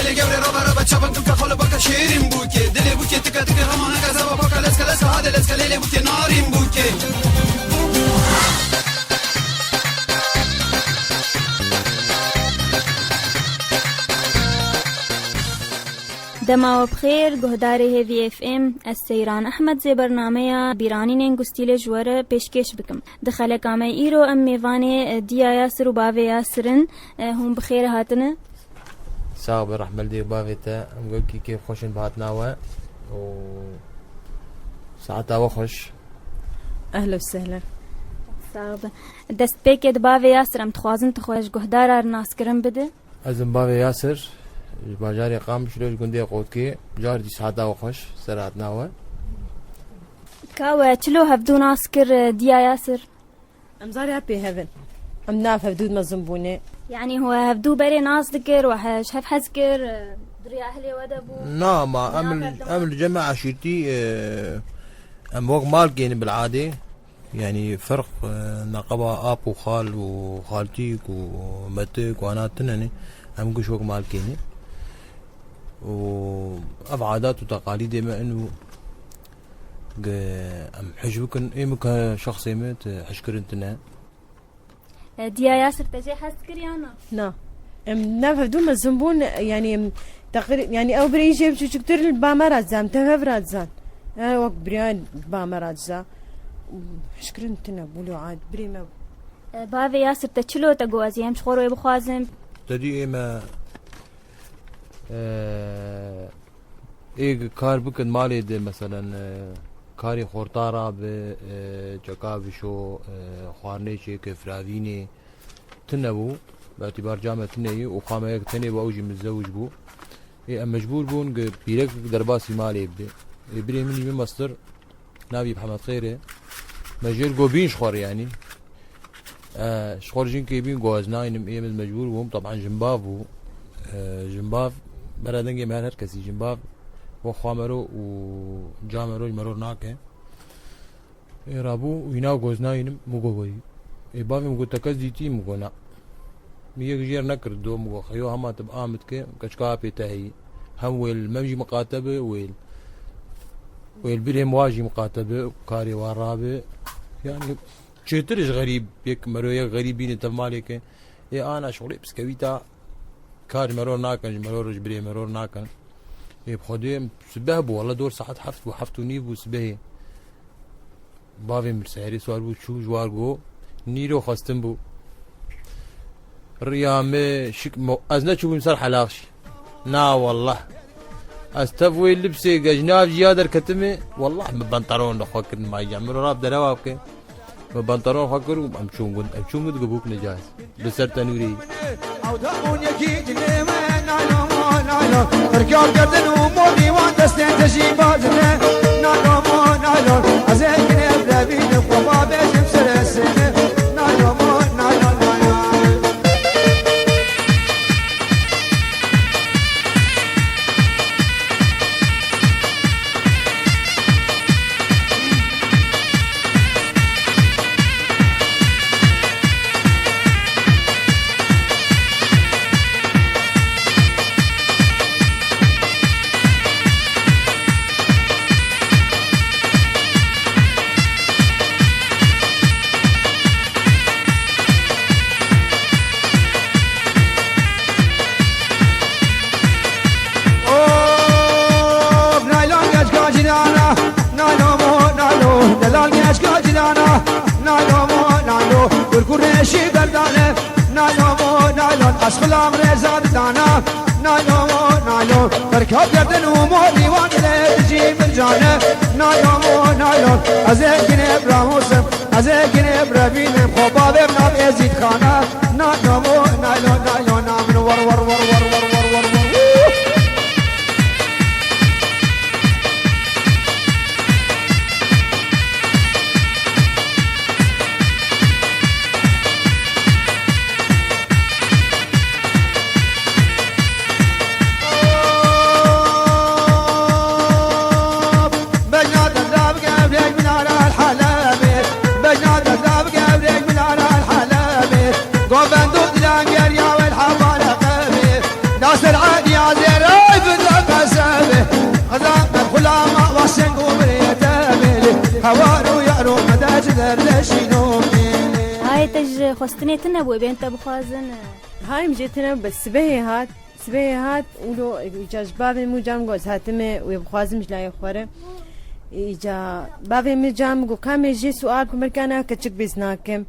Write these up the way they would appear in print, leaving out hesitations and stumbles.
دل گور رابا رابا چابک تو خاله باک شیرین بوکه دل بوکه تک تک همانه گزا با کلاس کلاس هاد لس کله بوکه نارین بوکه دما بخير گهداری هیوی اف ام السيران احمد زي برنامه بیرانین گستیل جوره پیشکش بکم دخل کامه ایرو ام میوانه دیا یاسر و باوی یاسرن هم بخیر هاتنه صاحب رحمة الله باغيتا نقول كيف خوشن بهاتناوا و ساعتها وخش اهلا وسهلا صاحب دست بيكد باوی یاسر ام تخوازن تخوش گهدار ناس کرن بده ازم باغي ياسر باجاري قام شلوش قندي قوتكي جار دي ساعتها وخش سرعتناوا كاوه چلو هفدو ناس كر ديا ياسر ام زاري هابي هيفن ام ناف هفدود مزنبونه يعني هو هفدو بري ناس ذكر وحش هف حذكر دري اهلي ودبو نعم امل جماعة عشيرتي ام وق مالكين بالعادة يعني فرق نقبة اب وخال وخالتيك ومتك وانا تنني ام قش وق مالكيني وعادات وتقاليد ما انه ام حجبكن ايمك شخصي مت حشكر انتنا ديا ياسر تجي حذكر يانا نا ام ناف هفدود مزنبون يعني تقريبا يعني او بري جيب شو كتير البامرات زام تهفرات زان انا وقت بريان بامرات زا حشكر انتنا بولو عاد بري ما باوی یاسر تچلو تگوازی هم شخورو بخوازم تدي ايما ايه كار بكن مالي دي مثلا كاري خورطارا ب جاكافيشو خوارنيشي كفراويني تنبو باعتبار جامعة تنيي وقاميك تني واوجي متزوج بو ايه ام مجبور بون بيرك درباسي مالي يبدي يبري مني من مصدر نابي محمد خيري مجير قوبين شخور يعني شخور جين كيبين قوازناين ايه مجبور بوم طبعا جنبافو جنباف برادنگي مهر هر کسی جنباف و خوامرو و جامرو مرور ناکه رابو ويناو گوزناين مگوي اي بافي مگو تکز ديتي مگونا ميك جير نكر دو مگو خيو هما تبقى متك كشكا بيتاهي هم ويل ممجي مقاتبه ويل برهم واجي مقاتبه كاري ورابه يعني شيترش غريب يك مرويه غريبين تمالك اي انا شغلي بسكويتا كار مرور ناكن مرور جبري مرور ناكن بخديم سبه بو والله دور ساعات حفت وحفتو نيبو سبه بافي مرسهري سوار بو شو جوار جو نيرو خاستن بو ريامي شك ازنا شو بمسار حلاقش نا والله استفوي اللبسي جناف جيادر كتمي والله ببنطلون لخوك ما يجمروا راب دروابك ببنطلون خكر وامشون قد قبوك نجاز بسر تنوري او دمون يكي جنيمين نايلون نايلون ركاب قردن ومودي وان دستين تجي بازنه نايلون نايلون ازين كنيب لابين وقبا بيجم سرسنه نايلون نايلون نايلون والكرشي بردانه نايلون نايلون اشخلام رزاد دانا نايلون نايلون بركب يردن ومودي وانا تجي من جانه نايلون نايلون ازيكن ابراهوسم ازيكن ابراهيم خوبا بناب يزيد خانه نايلون نايلون نايلون من ور ور ور ور ور ور ور, ور. هوارو يارو مداج درشينو هاي تج خستني تنبوي بين تبخازن هاي مجيتنا بس سبهي هات ولو إجاج بابي مو جام جوز هاتمه ويبخازم مش لا يخوره إجا بابي مو جام جو كام يجي سؤال كمركانا كتشك بيزناكم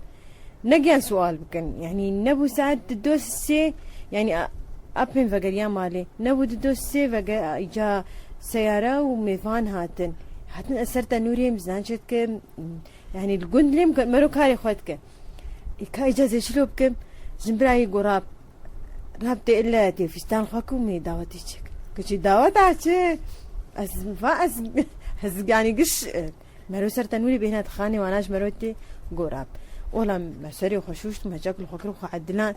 نجيان سؤال بكن يعني نبو ساعات تدوس سي يعني أبين فقريان مالي نبو تدوس سي فقر إجا سيارة وميفان هاتن أثرت نوري مزانشت كم يعني الجند ليم مرو كاري خوتك إكا إجازة شلو بكم زنبراي قراب رابطة إلا تلفزيون حكومي دعوتي تشك كشي دعوت عشان أز يعني قش مرو سر تنوري بينات خاني واناش مروتي قراب ولا مسري وخشوش مشاكل خكر وخعدلان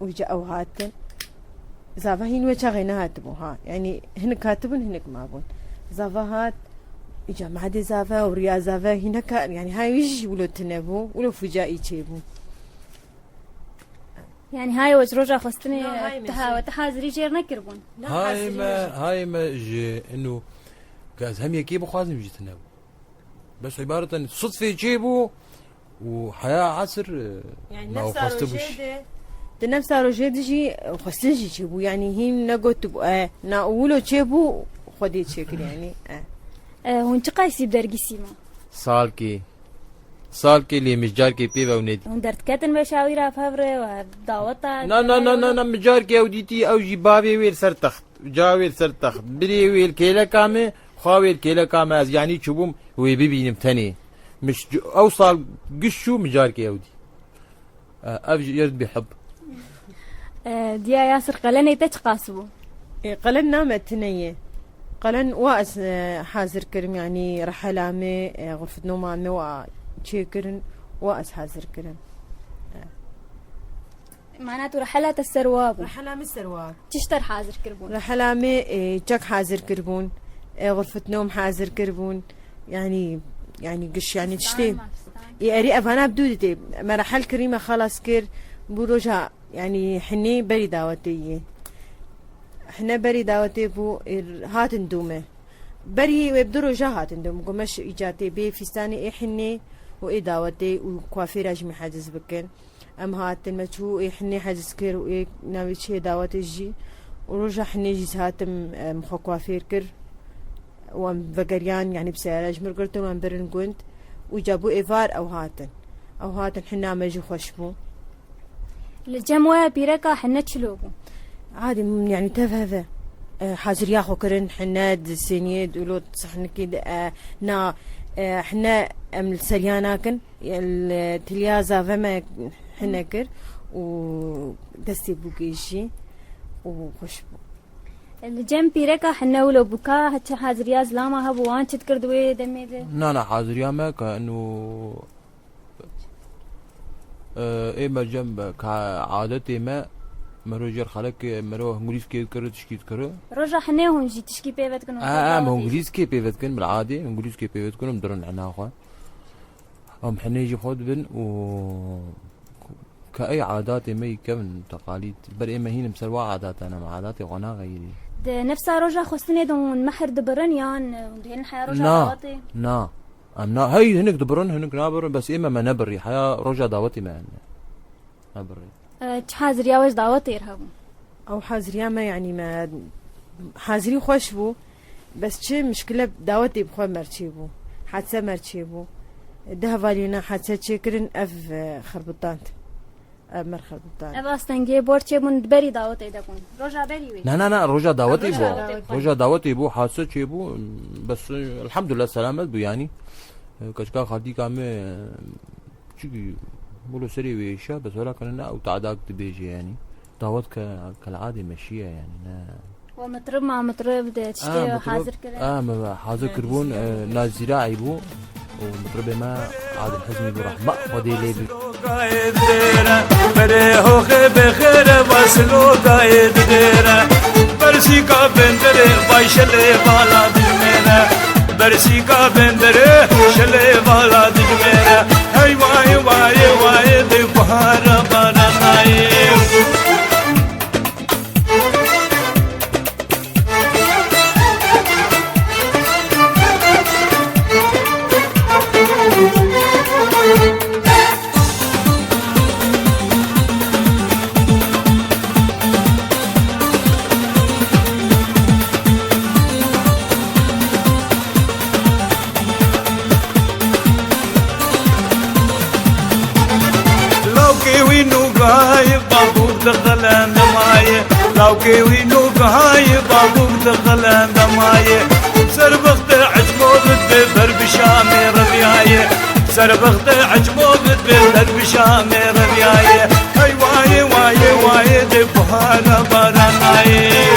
ويجا أوهاتن زافهين وشغينا هاتبوها يعني هنك كاتبون هنك مابون زافهات إجا معدي زافا وريا زافا هناك يعني هاي ويجي ولو تنبو ولو فجائي تشيبو يعني هاي وجروجا خستني لا، هاي تحازري جير نكربون هاي ما جي انه قاز هم يكيبو خازم يجي تناو بس عبارة عن صدفة يجيبو وحياة عصر يعني ما هو نفس خاصتبوش نفس روجيد جي خسلجي تشيبو يعني هين نقول نا أولو تشيبو خدي تشكر يعني هون تقايسي بدرجسيما سالكي اللي مجار كي بيبا وندي هون درت كاتن بشاويرا فابرة ودعوتا نا مجار كي اوديتي او جي بابي ويل سر تخت جاويل سر تخت بري ويل كيلا كامي خاويل كيلا كامي از يعني تشوبهم ويبيبينم تاني مش اوصل قشو مجار كي اودي افجي يرد بحب ديا ياسر قلني تقاسبو قلن نامت تنية قلن واس حاضر كرم يعني رحلامي غرفة نومامي وشيكرن واس حاضر كرم معناته رحلات السرواب رحلامي السرواب تشتر حاضر كربون رحلامي جاك حاضر كربون غرفة نوم حاضر كربون يعني قش يعني تشتي يا أنا بدودتي مرحل كريمة خلاص كر بروجها يعني حني بري دعوتي احنا بري دعوتي بو هات ندومه بري ويبدرو جا هات ندوم قمش اجاتي بي فستاني حني واي دعوتي وكوافير اجمي حاجز بكن ام هات المشو حني حاجز كر واي ناوي شي دعوتي جي ورجع حني جي هاتم مخو كوافير كر وام فقريان يعني بسيارة اجمر قلتن وام برن قنت وجابوا ايفار او هاتن حنا ماجي خوشبو الجموة بيركا حنا تشلوبو عادي يعني تفهذا حاضر ياخو كرن حنا سينيد ولو صحن كده نا حنا السرياناكن التليازا فما حنا كر ودستي بوكيشي وخشبو الجم بيركا حنا ولو بكا هتش حاضر ياز لاما هبو وان تذكر دوي دمي ده نا حاضر يا ما كأنه ايه ما جنب كعادتي ما مروجر خلق مرو انجليز كي كرو تشكيت كرو رجع حنا هون جي تشكي بيفت كنو ما انجليز كي بيفت كن بالعادي انجليز كي بيفت كن مدرن عنا اخوان ام حنا يجي خود بن و كأي عاداتي ما كمن تقاليد بري ما هين مسلوا عادات انا مع عاداتي وانا غيري ده نفسها رجع خصني دون محر دبرن يان دين حياة رجع دعوتي نا هي هنك دبرن هنك نابرن بس اما ما نبري حياة رجع دعوتي ما نبري حاضر يا وش دعوتي يرهبو او حاضر يا ما يعني ما حاضرين خوش بو بس شي مشكلة دعوتي بخوا مرتشيبو حادثة مرتشيبو ده فالينا حادثة شكرن اف خربطانت مر خربطان اف اصلا بورتشي من بري دعوتي دكون رجع بري وي نا رجع دعوتي بو حادثة شي بو بس الحمد لله سلامت بو يعني كشكا خالتي كامي شي بقولوا سري ويشا بس ولكن انا او تعداك تبيجي يعني دعوت كالعاده ماشيه يعني ومطرب مع مطرب ده تشتي حاضر كده ما حاضر كربون ناس زراعي بو ومطرب ما عاد الحزمي برحمه خدي لي قايد ديره بريهو بخير وصلو قايد ديره برسي کا بندره بايشله بالا دميره برسي کا بندره شله بالا دميره هاي واي دي بحر برناي قهاي بابور دخلان دمايه لو كيوينو قهاي بابور دخلان دمايه سربخت عجمو بالدبر بشامي ربيايه سربخت عجمو بالدبر بشامي ربيايه اي واي واي واي دبهانا برانايه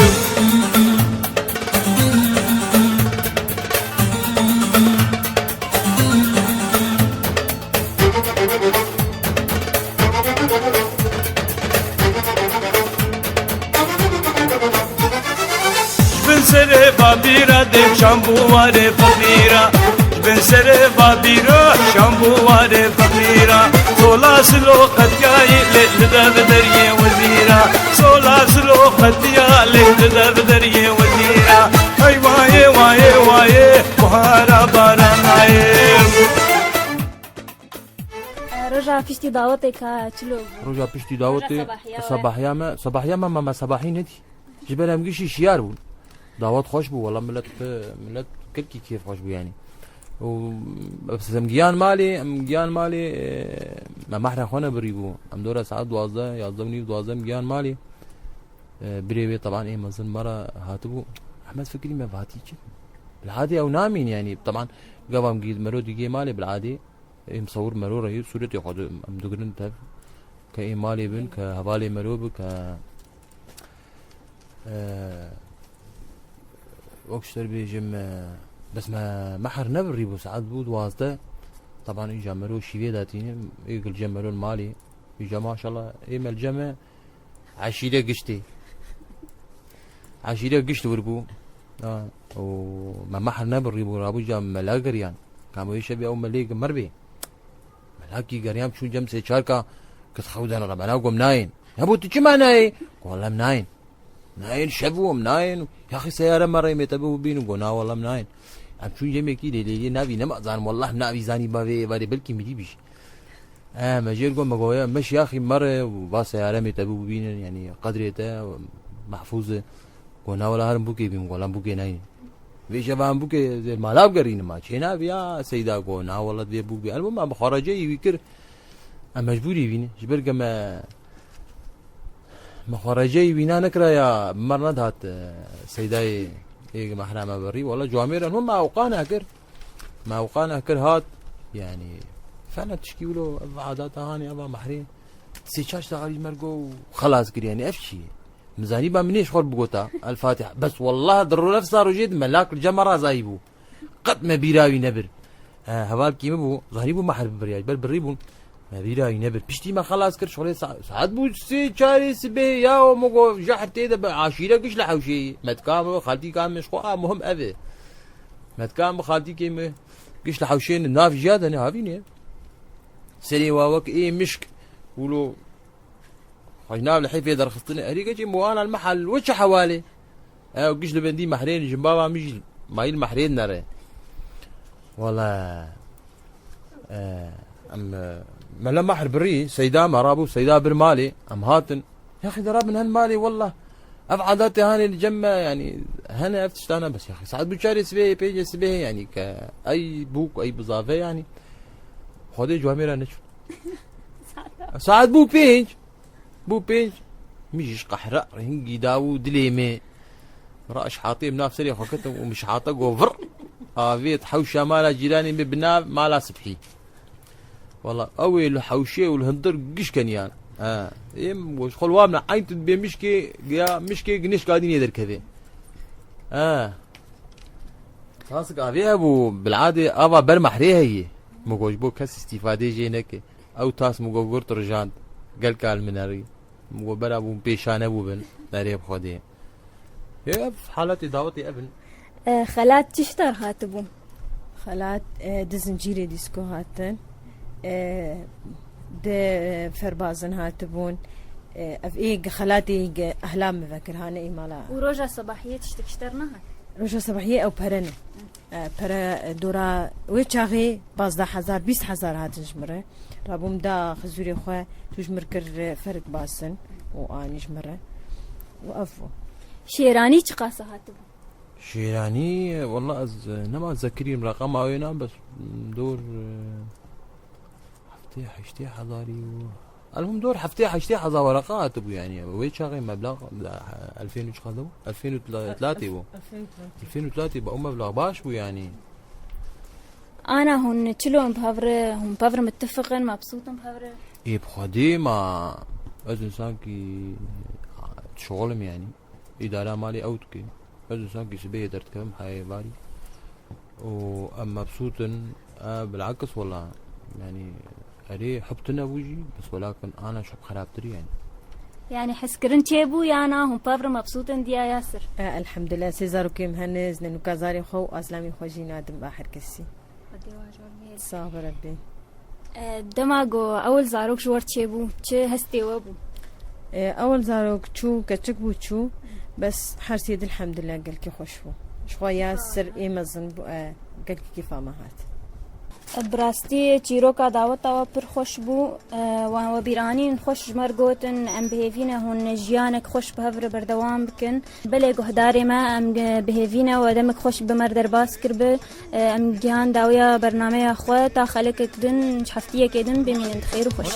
سر بابیرا دیم شامبوار فقیرا بن سر بابیرا شامبوار فقیرا سولا سلو قدیای لدر دریه وزیرا سولا سلو قدیای لدر دریه وزیرا ای وای وای وای بهارا بارانای رجع فيشتي دعوتك كاتلو رجع بيشتي دعوتي صباحيا ما صباحي ندي جبنا مقشي شيار بون دعوات خوش بو والله ملت كل كيف خوش بو يعني و بس مجيان مالي ما محرا خونا بريبو ام دورة ساعات 12 يعظمني 12 مجيان مالي بريبي طبعا ايه مازن مرة هاتبو احمد فكري ما فاتي بالعادي او نامين يعني طبعا قبل مجيد مرو ديجي مالي بالعادي مصور مرو رهيب صورتي يقعد ام دوغرن تاف كاي مالي بن كهوالي مرو بك وكشتر بيجم بس ما محر نبري بو ساعات بود واسطه طبعا اجا مرو شيفي داتيني يقول جمرو المالي اجا ما شاء الله ايما الجمع عشيره قشتي وربو وما محر نبري بو رابو جا ملاقريان كانوا يشبي او مليق مربي ملاقي قريان شو جم سي شاركه كتخودنا ربنا قوم ناين يا ابو تجي ما ناين والله مناين مناين شبو مناين يا اخي سياره مره يمتبو بينو قلنا والله مناين عم شو جمي كي لي نبي نما زان والله نبي زاني باري بلكي مدي بيش ما جير قوم مقويا مش يا اخي مره وبا سياره متبو بين يعني قدرته محفوظه قلنا ولا هرم بوكي بين ولا بوكي ناين ويش فهم بوكي زي مالاب قرين ما شينا بيا سيدا قلنا والله دي بوكي المهم بخارجي يفكر مجبوري بين جبر كما مخرجي بينا نكرا يا مرند هات سيداي ايه محرمه بري والله جوامير هم ما اوقانا كر هات يعني فعلا تشكيوا له عادات هاني ابا محرين سيشاش تغاري مرقو خلاص كر يعني افشي مزاني با منيش خور بقوتا الفاتحه بس والله ضروا نفس صاروا جد ملاك الجمره زايبو قد ما بيراوي نبر هوال كيما بو ظهري بو محر برياج بل بريبون ما بيراوي نبر بشتي ما خلاص كر شغله ساعات بو سي شاري سبه يا مو جحتي ده عشيره قش لحوشي متكام خالتي كان مش خو مهم ابي متكام خالتي كيما قش لحوشين الناف جاد انا هافيني سري واوك ايه مشك ولو خجناب لحيفي درختني اريقه مو انا المحل وش حوالي وقش لبندي محرين جنبابا مجي مايل محرين نرى والله ام ملا محر بري سيدا مرابو سيدا برمالي ام هاتن يا اخي دراب من هالمالي والله ابعاداتي هاني الجمة يعني هنا افتشتانا بس يا اخي ساعات بتشاري سبيه بيجي سبيه يعني كاي بوك اي بضافه يعني خدي جوامير نشوف ساعات بو بينج مش قحرق هنجي داو دليمي راش حاطيه بنفس سريع خكته ومش حاطه وفر فيت حوشه مالا جيراني مبنا مالا سبحي والله قوي الحوشيه والهندر قش كان يعني ام وش خل وامنا عين تبي مشكي يا مشكي قنيش قاعدين يدر كذا خاصك ابي ابو بالعاده ابا برمحريه هي مو بو كاس استفاده جينك او تاس مو قرط رجاند قال كال مناري مو برابو بيشانه ابو بن ناري بخدي يا في حالتي دعوتي ابن خالات تشتر هاتبو خالات دزنجيري ديسكو هاتن د فربازن هاتبون اف ايه خالاتي احلام مفكر هاني اي مالا وروجا صباحيه تشترناها روجا صباحيه او برنه برا دورا ويتشاغي 15000 20000 هاتن جمره رابوم دا خزوري خو تجمر كر فرق باسن واني جمره وافو شيراني تقاسه هاتبو شيراني والله نما اتذكرين رقم وينام بس دور افتح حضاري المهم دور حفتي حشتي حظا ورقات ابو يعني وين شاغي مبلغ 2000 وش خذوا 2003 بو 2003 بقوا مبلغ باش بو يعني. انا هون تشلون بهفره هم بهفره متفقين مبسوطين بهفره. ايه بخدي ما از انسان كي شغلم يعني اداره مالي اوتكي از انسان كي سبيه درت كم هاي بالي وام مبسوطن بالعكس والله يعني عليه حبتنا بوجي بس ولكن انا شو خرابتري يعني حس كرنت يبو يانا هم بافر مبسوطين ديا ياسر. الحمد لله سيزارو كيم هنز ننو كازاري خو اسلامي خوجي نادم باخر كسي صابر ربي. دماغو اول زاروك شو ورت يبو تشي هستي وابو اول زاروك تشو كتشك بو تشو بس حرسيد الحمد لله قال كي خوشو شويه سر ايمزن قال كيف ما هات براستي چیروکا دعوت و پر خوش بو و بیرانی خوش مرگوتن ام بهیوینا هون جیانک خوش بهفر بردوام بکن بله گهداری ما ام بهیوینا و دمک خوش بمر درباس کرب ام جیان داویا برنامه خو تا خلق کدن هفتیه کدن بمین خیر و خوش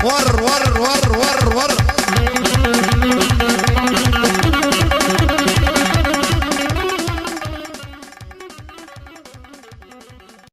ور ور ور ور ور